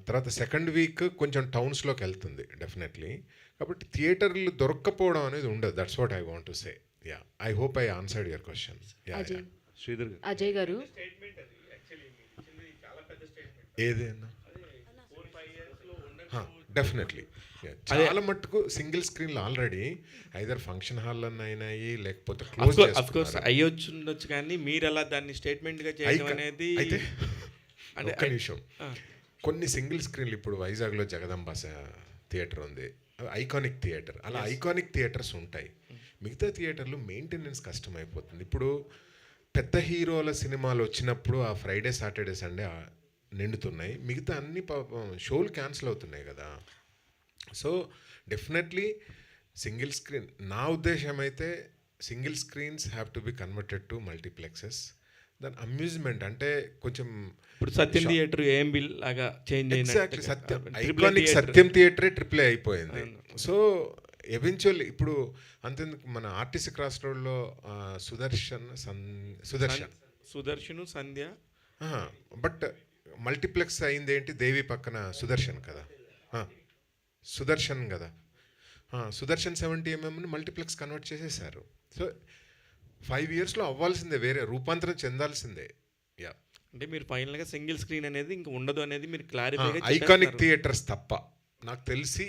తర్వాత సెకండ్ వీక్ కొంచెం టౌన్స్లోకి వెళ్తుంది డెఫినెట్లీ. కాబట్టి థియేటర్లు దొరక్కపోవడం అనేది ఉండదు. That's what I want to say. Yeah, I hope I answered your question. Sridhar Ajay గారు ఏదైనా డెఫినెట్లీ చాలా మట్టుకు సింగిల్ స్క్రీన్లు ఆల్రెడీ ఐదర్ ఫంక్షన్ హాల్ అయినాయి, లేకపోతే క్లోజ్ అఫ్కోర్స్ అయ్యొచ్చు ఉండొచ్చు, కానీ మీరు అలా దాన్ని స్టేట్మెంట్గా చేయడం అనేది అయితే ఒక్క నిమిషం. కొన్ని సింగిల్ స్క్రీన్లు ఇప్పుడు వైజాగ్లో జగదంబ థియేటర్ ఉంది, ఐకానిక్ థియేటర్. అలా ఐకానిక్ థియేటర్స్ ఉంటాయి. మిగతా థియేటర్లు మెయింటెనెన్స్ కష్టమైపోతుంది. ఇప్పుడు పెద్ద హీరోల సినిమాలు వచ్చినప్పుడు ఆ ఫ్రైడే, సాటర్డే, సండే నిండుతున్నాయి. మిగతా అన్ని షోలు క్యాన్సిల్ అవుతున్నాయి కదా. సో డెఫినెట్లీ సింగిల్ స్క్రీన్, నా ఉద్దేశం అయితే single screens have to be converted to multiplexes. దాని అమ్యూజ్మెంట్ అంటే కొంచెం ఇప్పుడు సత్యం థియేటర్ ఏఎంబి లాగా చేంజ్ ఎగ్జాక్ట్లీ ఐకానిక్ సత్యం థియేటరే ట్రిపుల్ ఏ అయిపోయింది. సో ఎవెన్చువల్లీ ఇప్పుడు అంతెందుకు మన ఆర్టీసీ క్రాస్ రోడ్లో సుదర్శన్ సంధ్య, బట్ మల్టీప్లెక్స్ అయింది ఏంటి, దేవి పక్కన సుదర్శన్ కదా, సుదర్శన్ కదా, సుదర్శన్ 70mm మల్టీప్లెక్స్ కన్వర్ట్ చేసేసారు. సో 5 ఇయర్స్లో అవ్వాల్సిందే, వేరే రూపాంతరం చెందాల్సిందే. యా, అంటే మీరు ఫైనల్గా సింగిల్ స్క్రీన్ అనేది ఇంకా ఉండదు అనేది మీరు క్లారిఫైగా ఐకానిక్ థియేటర్స్ తప్ప. నాకు తెలిసి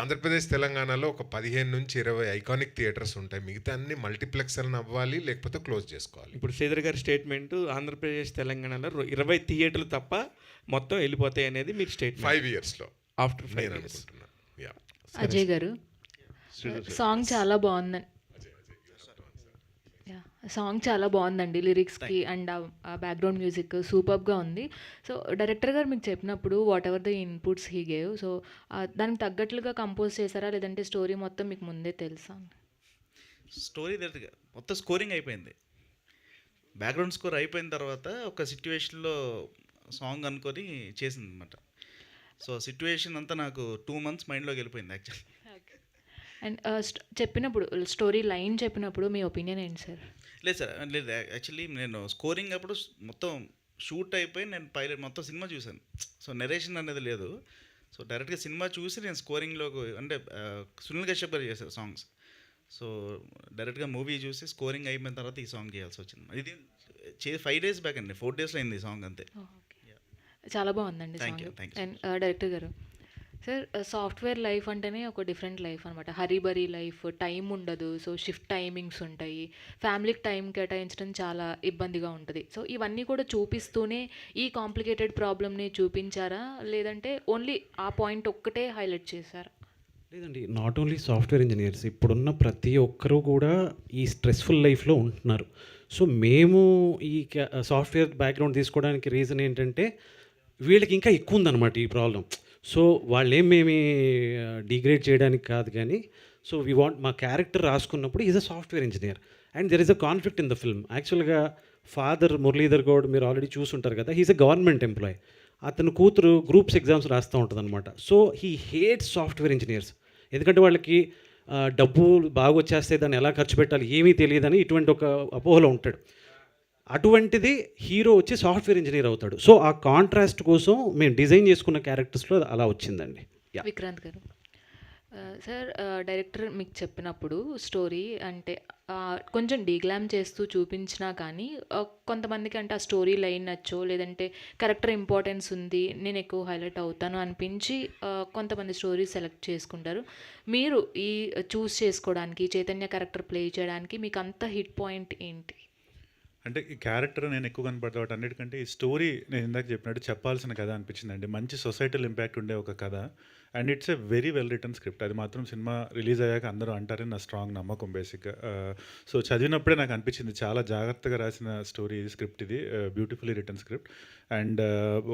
ఆంధ్రప్రదేశ్, తెలంగాణలో ఒక 15 నుంచి 20 ఐకానిక్ థియేటర్స్ ఉంటాయి. మిగతా అన్ని మల్టీప్లెక్స్ అని అవ్వాలి, లేకపోతే క్లోజ్ చేసుకోవాలి. ఇప్పుడు శ్రీధర్ గారి స్టేట్మెంట్ ఆంధ్రప్రదేశ్, తెలంగాణలో 20 థియేటర్లు తప్ప మొత్తం వెళ్ళిపోతాయి అనేది మీరు స్టేట్మెంట్ 5 ఇయర్స్లో ఆఫ్టర్ 5 నేను ఇయర్స్. అనుకుంటున్నాను. యా, అజయ్ గారు సాంగ్ చాలా బాగుందండి. సాంగ్ చాలా బాగుందండి, లిరిక్స్కి అండ్ ఆ బ్యాక్గ్రౌండ్ మ్యూజిక్ సూపర్గా ఉంది. సో డైరెక్టర్ గారు మీకు చెప్పినప్పుడు what ever the inputs he gave, so దానికి తగ్గట్లుగా కంపోజ్ చేశారా, లేదంటే స్టోరీ మొత్తం మీకు ముందే తెలుసా? స్టోరీ మొత్తం స్కోరింగ్ అయిపోయింది. బ్యాక్గ్రౌండ్ స్కోర్ అయిపోయిన తర్వాత ఒక సిట్యువేషన్లో సాంగ్ అనుకొని చేసింది అనమాట. సో సిట్యువేషన్ అంతా నాకు 2 months మైండ్లోకి వెళ్ళిపోయింది యాక్చువల్లీ. అండ్ చెప్పినప్పుడు స్టోరీ లైన్ చెప్పినప్పుడు మీ ఒపీనియన్ ఏంటి సార్? లేదు సార్, లేదు యాక్చువల్లీ నేను స్కోరింగ్ అప్పుడు మొత్తం షూట్ అయిపోయి నేను పైలట్ మొత్తం సినిమా చూశాను. సో నెరేషన్ అనేది లేదు. సో డైరెక్ట్గా సినిమా చూసి నేను స్కోరింగ్లోకి అంటే సునీల్ కశ్యప్ గారు చేశారు సాంగ్స్. సో డైరెక్ట్గా మూవీ చూసి స్కోరింగ్ అయిపోయిన తర్వాత ఈ సాంగ్ చేయాల్సి వచ్చింది. ఇది 5 days బ్యాక్ అండి, 4 daysలో అయింది ఈ సాంగ్ అంతే. చాలా బాగుందండి song. And director garu sir, software life అంటేనే ఒక డిఫరెంట్ లైఫ్ అనమాట. హరీబరీ లైఫ్, టైం ఉండదు. సో షిఫ్ట్ టైమింగ్స్ ఉంటాయి, ఫ్యామిలీకి టైం కేటాయించడం చాలా ఇబ్బందిగా ఉంటుంది. సో ఇవన్నీ కూడా చూపిస్తూనే ఈ కాంప్లికేటెడ్ ప్రాబ్లమ్ని చూపించారా, లేదంటే ఓన్లీ ఆ పాయింట్ ఒక్కటే హైలైట్ చేశారా? లేదండి, నాట్ ఓన్లీ సాఫ్ట్వేర్ ఇంజనీర్స్, ఇప్పుడున్న ప్రతి ఒక్కరూ కూడా ఈ స్ట్రెస్ఫుల్ లైఫ్లో ఉంటున్నారు. సో మేము ఈ సాఫ్ట్వేర్ బ్యాక్గ్రౌండ్ తీసుకోవడానికి రీజన్ ఏంటంటే వీళ్ళకి ఇంకా ఎక్కువ ఉందన్నమాట ఈ ప్రాబ్లం. సో వాళ్ళేం మేము డిగ్రేడ్ చేయడానికి కాదు, కానీ సో వీ వాంట్, మా క్యారెక్టర్ రాసుకున్నప్పుడు is a software engineer and there is a conflict in the film. యాక్చువల్గా ఫాదర్ మురళీధర్ గౌడ్ మీరు ఆల్రెడీ చూసుంటారు కదా, హీస్ అ గవర్నమెంట్ ఎంప్లాయ్. అతని కూతురు గ్రూప్స్ ఎగ్జామ్స్ రాస్తూ ఉంటుంది అనమాట. So he hates software engineers, ఎందుకంటే వాళ్ళకి డబ్బు బాగా వచ్చేస్తే దాన్ని ఎలా ఖర్చు పెట్టాలి ఏమీ తెలియదని ఇటువంటి ఒక అపోహలో ఉంటాడు. అటువంటిది హీరో వచ్చి సాఫ్ట్వేర్ ఇంజనీర్ అవుతాడు. సో ఆ కాంట్రాస్ట్ కోసం మేము డిజైన్ చేసుకున్న క్యారెక్టర్స్లో అలా వచ్చిందండి. విక్రాంత్ గారు, సార్ డైరెక్టర్ మీకు చెప్పినప్పుడు స్టోరీ అంటే కొంచెం డీగ్లామ్ చేస్తూ చూపించినా కానీ కొంతమందికి అంటే ఆ స్టోరీ లైన్ నచ్చో లేదంటే క్యారెక్టర్ ఇంపార్టెన్స్ ఉంది నేను ఎక్కువ హైలైట్ అవుతాను అనిపించి కొంతమంది స్టోరీ సెలెక్ట్ చేసుకుంటారు. మీరు ఈ చూస్ చేసుకోవడానికి చైతన్య క్యారెక్టర్ ప్లే చేయడానికి మీకు అంత హిట్ పాయింట్ ఏంటి? అంటే ఈ క్యారెక్టర్ నేను ఎక్కువ కనపడతా అన్నిటికంటే ఈ స్టోరీ నేను ఇందాక చెప్పినట్టు చెప్పాల్సిన కథ అనిపించిందండి. మంచి సొసైటల్ ఇంపాక్ట్ ఉండే ఒక కథ and it's a very well return script. అది మాత్రం సినిమా రిలీజ్ అయ్యాక అందరూ అంటారని నా స్ట్రాంగ్ నమ్మకం బేసిక్గా. సో చదివినప్పుడే నాకు అనిపించింది చాలా జాగ్రత్తగా రాసిన స్టోరీ స్క్రిప్ట్ ఇది, బ్యూటిఫుల్లీ రిటర్న్ స్క్రిప్ట్. అండ్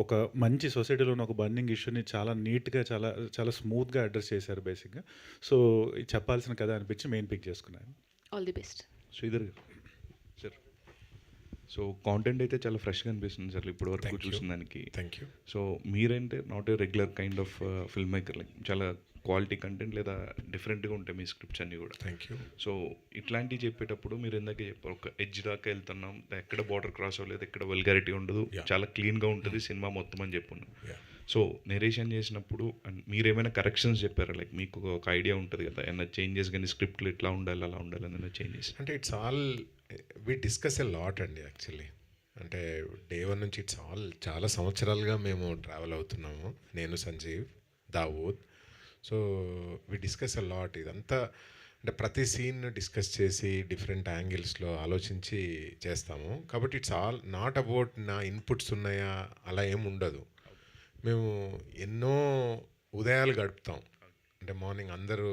ఒక మంచి సొసైటీలో ఉన్న ఒక బర్నింగ్ ఇష్యూని చాలా నీట్గా చాలా చాలా స్మూత్గా అడ్రస్ చేశారు బేసిక్గా. సో ఇది చెప్పాల్సిన కథ అనిపించి మెయిన్ పిక్ చేసుకున్నాను. All the best. Sridhar garu sir, so content అయితే చాలా ఫ్రెష్గా అనిపిస్తుంది సార్ ఇప్పుడు వరకు చూసిన దానికి. Thank you. సో మీరంటే not a regular kind of film maker, like చాలా క్వాలిటీ కంటెంట్ లేదా డిఫరెంట్గా ఉంటాయి మీ స్క్రిప్ట్స్ అన్నీ కూడా. Thank you. సో ఇట్లాంటివి చెప్పేటప్పుడు మీరు ఇందాక చెప్పారు ఒక ఎడ్జ్ దాకా వెళ్తున్నాం, ఎక్కడ బార్డర్ క్రాస్ అవ్వలేదు, ఎక్కడ వల్గారిటీ ఉండదు, చాలా క్లీన్గా ఉంటుంది సినిమా మొత్తం అని చెప్పున్నాం. సో నెరేషన్ చేసినప్పుడు మీరేమైనా కరెక్షన్స్ చెప్పారా? లైక్ మీకు ఒక ఐడియా ఉంటుంది కదా ఏమైనా చేంజెస్, కానీ స్క్రిప్ట్లో ఇట్లా ఉండాలి అలా ఉండాలి అని చేంజెస్? అంటే it's all we discuss a lot అండి యాక్చువల్లీ. అంటే డే 1 నుంచి ఇట్స్ ఆల్ చాలా సంవత్సరాలుగా మేము ట్రావెల్ అవుతున్నాము, నేను, Sanjeev, Dawood. So we discuss a lot. ఇదంతా అంటే ప్రతి సీన్ డిస్కస్ చేసి డిఫరెంట్ యాంగిల్స్లో ఆలోచించి చేస్తాము. కాబట్టి ఇట్స్ ఆల్ నాట్ అబౌట్ నా ఇన్పుట్స్ ఉన్నాయా అలా ఏమి ఉండదు. మేము ఎన్నో ఉదయాలు గడుపుతాం. అంటే మార్నింగ్ అందరూ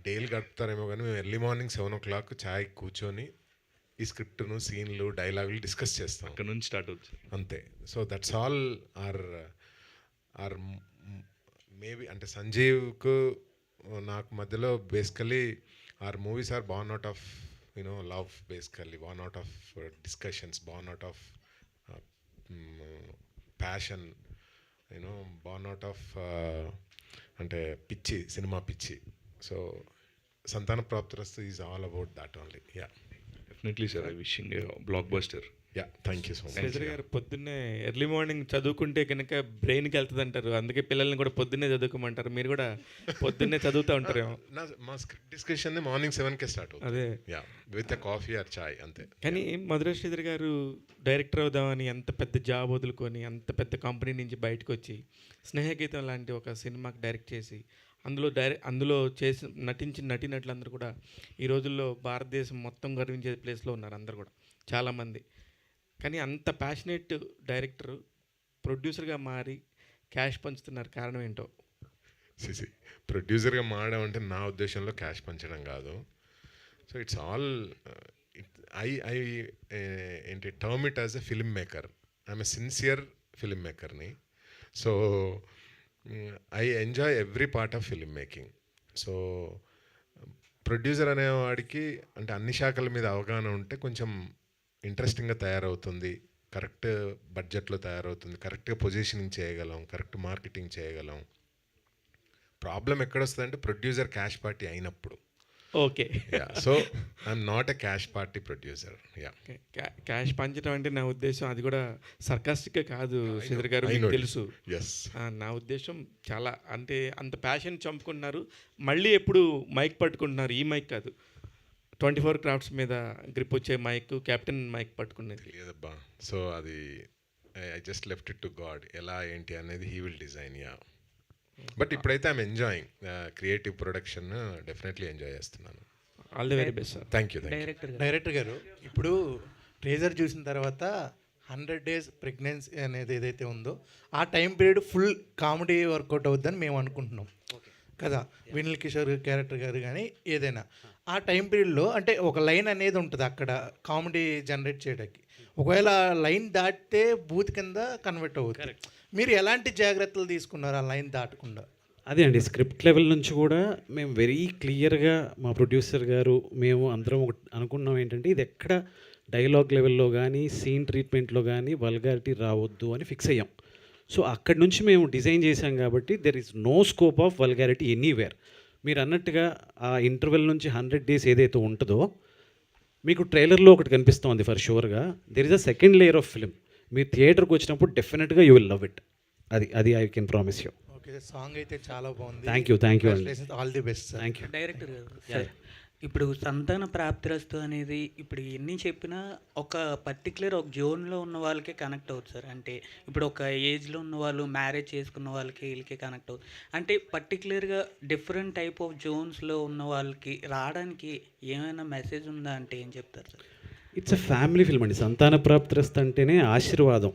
డైలీ గడుపుతారేమో కానీ మేము ఎర్లీ మార్నింగ్ 7 o'clock ఛాయ్ కూర్చొని ఈ స్క్రిప్ట్ను, సీన్లు, డైలాగులు డిస్కస్ చేస్తాం. అక్కడ నుంచి స్టార్ట్ అవుతుంది అంతే. So that's all or maybe అంటే సంజీవ్కు నాకు మధ్యలో basically our movies are born out of love, basically born out of discussions, born out of passion, born out of అంటే పిచ్చి, సినిమా పిచ్చి. So Santhana Prapthirasthu is all about that only. Yeah, definitely sir. I wishing blockbuster. Yeah, thank you so much. Sridhar garu, పొద్దున్నే early morning చదువుకుంటే కనుక బ్రెయిన్కి వెళ్తుంది అంటారు, అందుకే పిల్లల్ని కూడా పొద్దున్నే చదువుకోమంటారు. మీరు కూడా పొద్దున్నే చదువుతూ ఉంటారేమో. మా స్క్రిప్ట్ డిస్కషన్ మార్నింగ్ 7కే స్టార్ట్ అవుతుంది. అదే, yeah, with a coffee or chai అంతే. కానీ మధుర శ్రీధర్ గారు డైరెక్టర్ అవుదామని అంత పెద్ద జాబ్ వదులుకొని అంత పెద్ద కంపెనీ నుంచి బయటకు వచ్చి స్నేహగీతం లాంటి ఒక సినిమాకి డైరెక్ట్ చేసి అందులో చేసి నటించిన నటీనటులందరూ కూడా ఈ రోజుల్లో భారతదేశం మొత్తం గర్వించే ప్లేస్లో ఉన్నారు అందరు కూడా చాలామంది. కానీ అంత ప్యాషనేట్ డైరెక్టర్ ప్రొడ్యూసర్గా మారి క్యాష్ పంచుతున్నారు, కారణం ఏంటో? ప్రొడ్యూసర్గా మారడం అంటే నా ఉద్దేశంలో క్యాష్ పంచడం కాదు. సో ఇట్స్ ఆల్ ఐ ఏంటి term it as a film maker. I'm a sincere film మేకర్ని. So I enjoy every part of film making. So producer అనేవాడికి అంటే అన్ని శాఖల మీద అవగాహన ఉంటే కొంచెం ఇంట్రెస్టింగ్గా తయారవుతుంది, కరెక్ట్ బడ్జెట్లో తయారవుతుంది, కరెక్ట్గా పొజిషనింగ్ చేయగలం, కరెక్ట్ మార్కెటింగ్ చేయగలం. ప్రాబ్లం ఎక్కడొస్తుంది అంటే ప్రొడ్యూసర్ క్యాష్ పార్టీ అయినప్పుడు. Okay, so I'm not a cash party producer. Yeah, cash పంచడం అంటే నా ఉద్దేశం అది కూడా సర్కాస్టిక్గా కాదు శ్రీధర్ గారు, మీకు తెలుసు. నా ఉద్దేశం చాలా అంటే అంత ప్యాషన్ చంపుకుంటున్నారు, మళ్ళీ ఎప్పుడు మైక్ పట్టుకుంటున్నారు. ఈ మైక్ కాదు, 24 క్రాఫ్ట్స్ మీద గ్రిప్ వచ్చే మైక్, కెప్టెన్ మైక్ పట్టుకునేది లేదబ్బా. సో అది I just left it to God, ఎలా ఏంటి అనేది he will design. Yeah, but ఇప్పుడైతే I'm enjoying creative production, definitely enjoy చేస్తున్నాను. All the very best sir. Thank you. Director garu, ఇప్పుడు ట్రేజర్ చూసిన తర్వాత 100 days ప్రెగ్నెన్సీ అనేది ఏదైతే ఉందో ఆ time period full comedy work out అవుద్దని మేము అనుకుంటున్నాం కదా. వినిల్ కిషోర్ క్యారెక్టర్ గారు కానీ ఏదైనా ఆ టైం పీరియడ్లో అంటే ఒక లైన్ అనేది ఉంటుంది అక్కడ కామెడీ జనరేట్ చేయడానికి. ఒకవేళ లైన్ దాటితే బూత్ కింద కన్వర్ట్ అవుతుంది. మీరు ఎలాంటి జాగ్రత్తలు తీసుకున్నారు ఆ లైన్ దాటకుండా? అదే అండి, స్క్రిప్ట్ లెవెల్ నుంచి కూడా మేము వెరీ క్లియర్గా మా ప్రొడ్యూసర్ గారు మేము అందరం ఒకటి అనుకున్నాం ఏంటంటే ఇది ఎక్కడ డైలాగ్ లెవెల్లో కానీ సీన్ ట్రీట్మెంట్లో కానీ వల్గారిటీ రావద్దు అని ఫిక్స్ అయ్యాం. సో అక్కడి నుంచి మేము డిజైన్ చేశాం కాబట్టి there is no scope of vulgarity anywhere. మీరు అన్నట్టుగా ఆ ఇంటర్వెల్ నుంచి 100 days ఏదైతే ఉంటుందో మీకు ట్రైలర్లో ఒకటి కనిపిస్తుంది ఫర్ షూర్గా. There is a second layer of film. మీరు థియేటర్కి వచ్చినప్పుడు డెఫినెట్గా యూ విల్ లవ్ ఇట్. అది I can promise you. Okay, song అయితే చాలా బాగుంది. థ్యాంక్ యూ అండి. All the best sir. Thank you. Director garu sir, ఇప్పుడు సంతాన ప్రాప్తిరస్తు అనేది ఇప్పుడు ఎన్ని చెప్పినా ఒక పర్టికులర్ ఒక జోన్లో ఉన్న వాళ్ళకే కనెక్ట్ అవుతుంది సార్. అంటే ఇప్పుడు ఒక ఏజ్లో ఉన్న వాళ్ళు మ్యారేజ్ చేసుకున్న వాళ్ళకి వీళ్ళకి కనెక్ట్ అవుతుంది. అంటే పర్టికులర్గా డిఫరెంట్ టైప్ ఆఫ్ జోన్స్లో ఉన్న వాళ్ళకి రావడానికి ఏమైనా మెసేజ్ ఉందా అంటే ఏం చెప్తారు sir? It's a family film అండి. సంతాన ప్రాప్తిరస్తు అంటేనే ఆశీర్వాదం.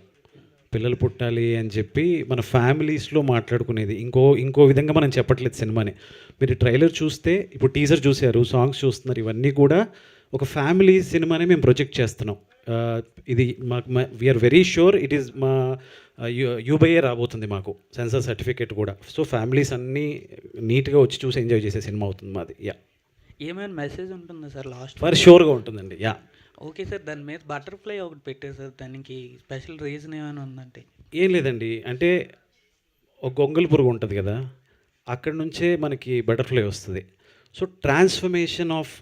పిల్లలు పుట్టాలి అని చెప్పి మన ఫ్యామిలీస్లో మాట్లాడుకునేది. ఇంకో విధంగా మనం చెప్పట్లేదు సినిమాని. మీరు ట్రైలర్ చూస్తే, ఇప్పుడు టీజర్ చూశారు, సాంగ్స్ చూస్తున్నారు, ఇవన్నీ కూడా ఒక ఫ్యామిలీ సినిమానే మేము ప్రొజెక్ట్ చేస్తున్నాం. ఇది మాకు we're very sure it is మా యూబైఏ రాబోతుంది మాకు సెన్సార్ సర్టిఫికేట్ కూడా. సో ఫ్యామిలీస్ అన్నీ నీట్గా వచ్చి చూసి ఎంజాయ్ చేసే సినిమా అవుతుంది మాది. యా, ఏమైనా మెసేజ్ ఉంటుందా సార్ లాస్ట్? ఫర్ షూర్గా ఉంటుందండి. Yeah, okay sir. దాని మీద బటర్ఫ్లై ఒకటి పెట్టారు సార్, దానికి స్పెషల్ రీజన్ ఏమైనా ఉందంటే? ఏం లేదండి, అంటే ఒక గొంగళి పురుగు ఉంటుంది కదా, అక్కడ నుంచే మనకి బటర్ఫ్లై వస్తుంది. సో ట్రాన్స్ఫర్మేషన్ ఆఫ్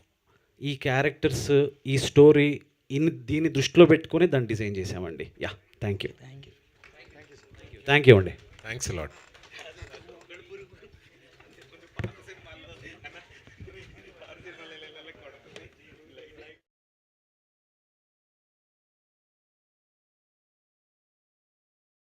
ఈ క్యారెక్టర్స్, ఈ స్టోరీ దీన్ని దృష్టిలో పెట్టుకొని దాన్ని డిజైన్ చేసామండి. యా, థ్యాంక్ యూ అండి. Thanks a lot.